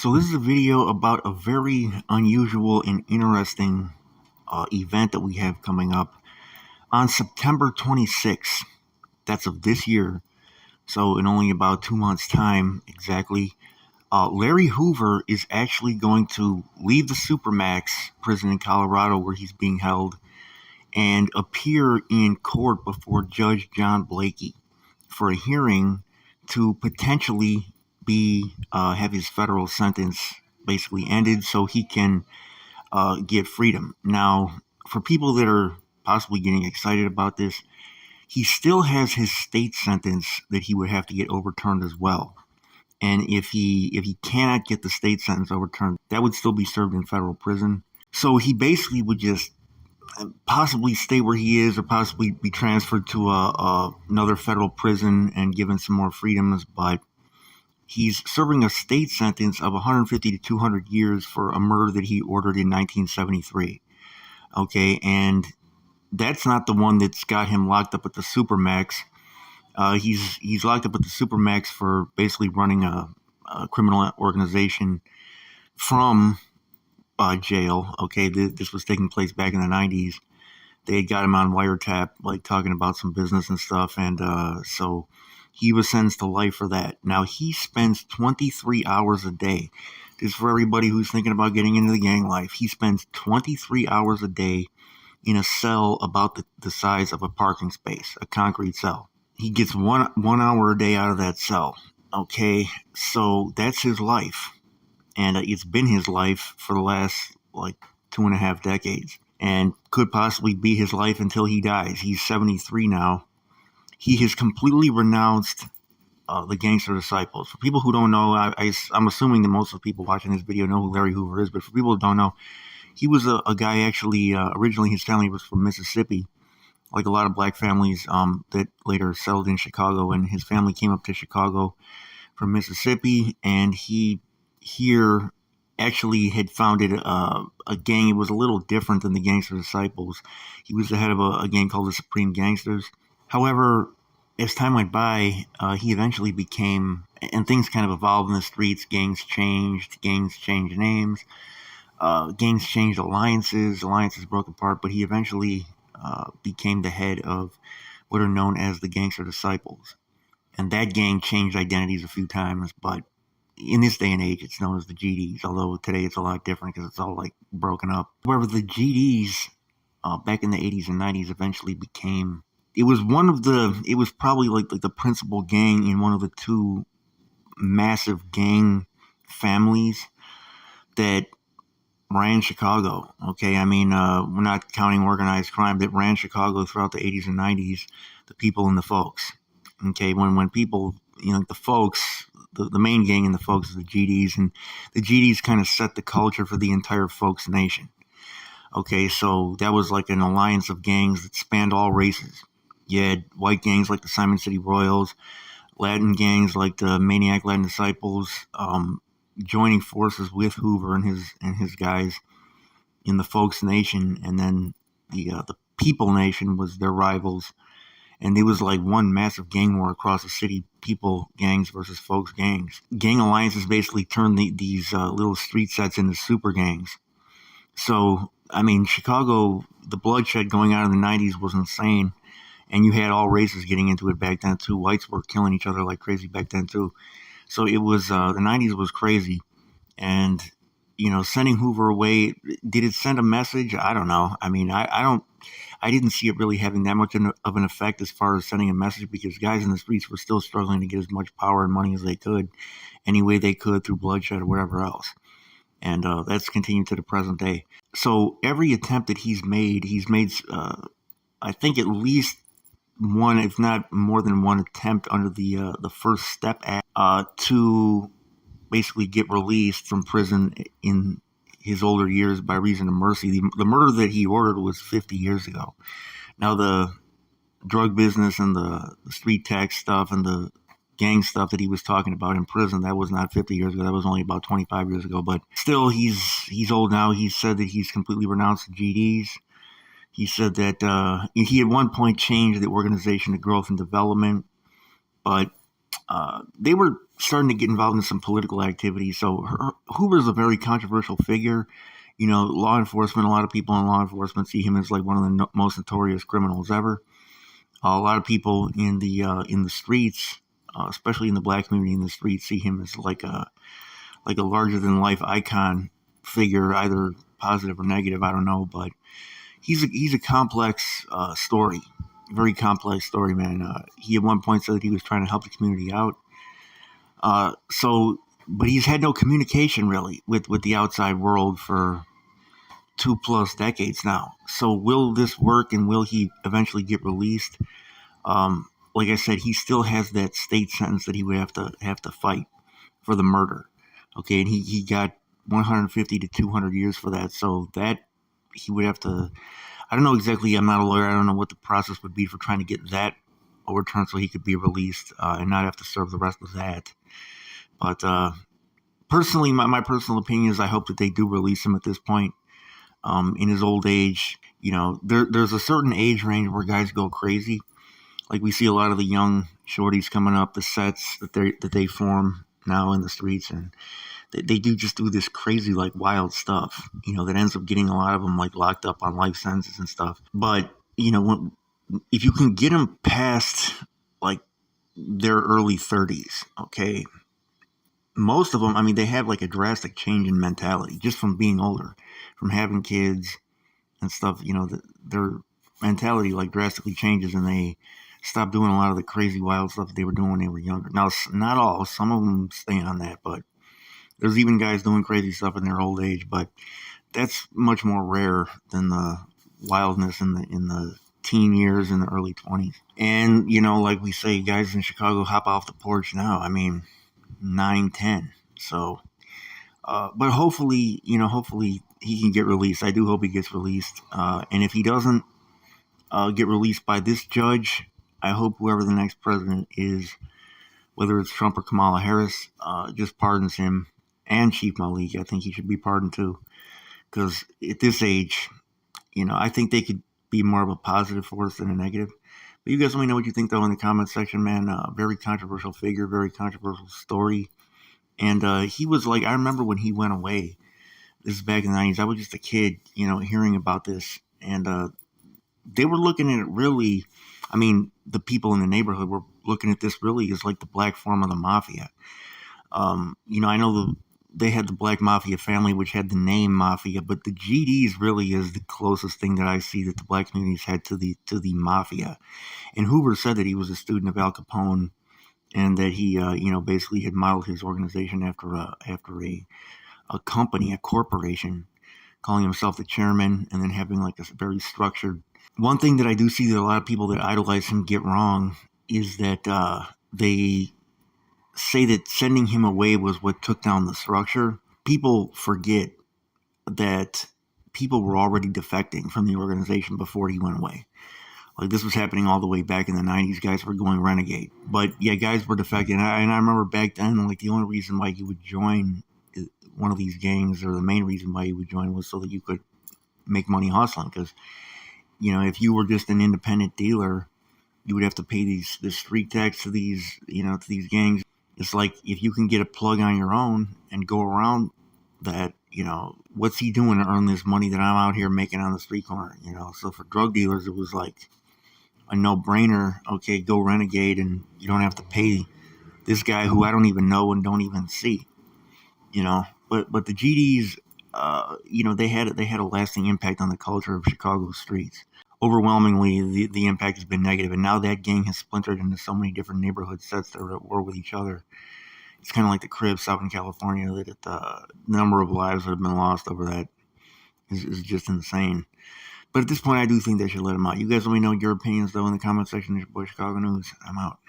So this is a video about a very unusual and interesting event that we have coming up on September 26th. That's of this year. So in only about 2 months' time exactly, Larry Hoover is actually going to leave the Supermax prison in Colorado where he's being held and appear in court before Judge John Blakey for a hearing to potentially have his federal sentence basically ended so he can get freedom. Now, for people that are possibly getting excited about this, he still has his state sentence that he would have to get overturned as well. And if he cannot get the state sentence overturned, that would still be served in federal prison. So he basically would just possibly stay where he is or possibly be transferred to another federal prison and given some more freedoms, but he's serving a state sentence of 150 to 200 years for a murder that he ordered in 1973. Okay, and that's not the one that's got him locked up at the Supermax. He's locked up at the Supermax for basically running a criminal organization from jail. Okay, this was taking place back in the 90s. They had got him on wiretap, like talking about some business and stuff, and so he was sentenced to life for that. Now, he spends 23 hours a day. This is for everybody who's thinking about getting into the gang life. He spends 23 hours a day in a cell about the size of a parking space, a concrete cell. He gets one hour a day out of that cell. Okay, so that's his life. And it's been his life for the last, 2.5 decades. And could possibly be his life until he dies. He's 73 now. He has completely renounced the Gangster Disciples. For people who don't know, I'm assuming that most of the people watching this video know who Larry Hoover is, but for people who don't know, he was a guy actually, originally his family was from Mississippi, like a lot of black families that later settled in Chicago, and his family came up to Chicago from Mississippi, and he here actually had founded a gang. It was a little different than the Gangster Disciples. He was the head of a gang called the Supreme Gangsters. However, as time went by, he eventually became, and things kind of evolved in the streets. Gangs changed names, gangs changed alliances broke apart, but he eventually became the head of what are known as the Gangster Disciples. And that gang changed identities a few times, but in this day and age, it's known as the GDs, although today it's a lot different because it's all broken up. However, the GDs back in the 80s and 90s eventually became, it was probably like the principal gang in one of the two massive gang families that ran Chicago. Okay, I mean, we're not counting organized crime, that ran Chicago throughout the 80s and 90s, the people and the folks. Okay, when people, the folks, the main gang and the folks is the GDs, and the GDs kind of set the culture for the entire folks nation. Okay, so that was like an alliance of gangs that spanned all races. You had white gangs like the Simon City Royals, Latin gangs like the Maniac Latin Disciples, joining forces with Hoover and his guys in the folks nation, and then the people nation was their rivals. And it was like one massive gang war across the city, people gangs versus folks gangs. Gang alliances basically turned these little street sets into super gangs. So, I mean, Chicago, the bloodshed going on in the 90s was insane. And you had all races getting into it back then, too. Whites were killing each other like crazy back then, too. So it was, the 90s was crazy. And, sending Hoover away, did it send a message? I don't know. I mean, I didn't see it really having that much of an effect as far as sending a message, because guys in the streets were still struggling to get as much power and money as they could, any way they could, through bloodshed or whatever else. And that's continued to the present day. So every attempt that he's made, I think at least one, if not more than one attempt under the First Step Act to basically get released from prison in his older years by reason of mercy. The murder that he ordered was 50 years ago. Now, the drug business and the street tax stuff and the gang stuff that he was talking about in prison, that was not 50 years ago. That was only about 25 years ago. But still, he's old now. He said that he's completely renounced the GDs. He said that he at one point changed the organization to Growth and Development, but they were starting to get involved in some political activity. So Hoover's a very controversial figure. Law enforcement. A lot of people in law enforcement see him as like one of the most notorious criminals ever. A lot of people in the streets, especially in the black community in the streets, see him as like a larger than life icon figure, either positive or negative. I don't know, but he's a complex story, very complex story, man. He at one point said that he was trying to help the community out. But he's had no communication really with the outside world for 2+ decades now. So will this work, and will he eventually get released? Like I said, he still has that state sentence that he would have to fight for the murder. Okay, and he got 150 to 200 years for that. So that he would have to. I don't know exactly. I'm not a lawyer. I don't know what the process would be for trying to get that overturned so he could be released and not have to serve the rest of that. But personally, my personal opinion is I hope that they do release him at this point. In his old age, there's a certain age range where guys go crazy. Like we see a lot of the young shorties coming up, the sets that they form now in the streets, and they do this crazy, like, wild stuff. That ends up getting a lot of them like locked up on life sentences and stuff. But if you can get them past like their early 30s, okay, most of them, I mean, they have like a drastic change in mentality just from being older, from having kids and stuff. Their mentality like drastically changes, and they stop doing a lot of the crazy wild stuff that they were doing when they were younger. Now, not all. Some of them stay on that, but there's even guys doing crazy stuff in their old age. But that's much more rare than the wildness in the teen years and the early 20s. And like we say, guys in Chicago hop off the porch now. I mean, 9, 10. So, but hopefully he can get released. I do hope he gets released. And if he doesn't get released by this judge, I hope whoever the next president is, whether it's Trump or Kamala Harris, just pardons him, and Chief Malik. I think he should be pardoned too, because at this age, I think they could be more of a positive force than a negative. But you guys let me know what you think, though, in the comment section, man. Very controversial figure, very controversial story. And he was like, I remember when he went away, this is back in the 90s, I was just a kid, hearing about this. And they were looking at it really, I mean, the people in the neighborhood were looking at this really as like the black form of the mafia. I know they had the Black Mafia family, which had the name Mafia, but the GDs really is the closest thing that I see that the black communities had to the Mafia. And Hoover said that he was a student of Al Capone, and that he, basically had modeled his organization after a company, a corporation, calling himself the chairman, and then having like a very structured. One thing that I do see that a lot of people that idolize him get wrong is that they say that sending him away was what took down the structure. People forget that people were already defecting from the organization before he went away. Like, this was happening all the way back in the 90s. Guys were going renegade. But yeah, guys were defecting. And I remember back then, like, the only reason why you would join one of these gangs, or the main reason why you would join, was so that you could make money hustling. Because, if you were just an independent dealer, you would have to pay the street tax to these gangs. It's like, if you can get a plug on your own and go around that, what's he doing to earn this money that I'm out here making on the street corner? So for drug dealers, it was like a no-brainer. Okay, go renegade, and you don't have to pay this guy who I don't even know and don't even see. But the GDs, they had a lasting impact on the culture of Chicago's streets. Overwhelmingly, the impact has been negative, and now that gang has splintered into so many different neighborhood sets that are at war with each other. It's kind of like the Crips out in California. That the number of lives that have been lost over that is just insane. But at this point, I do think they should let him out. You guys let me know your opinions, though, in the comment section. This is your boy Chicago News. I'm out.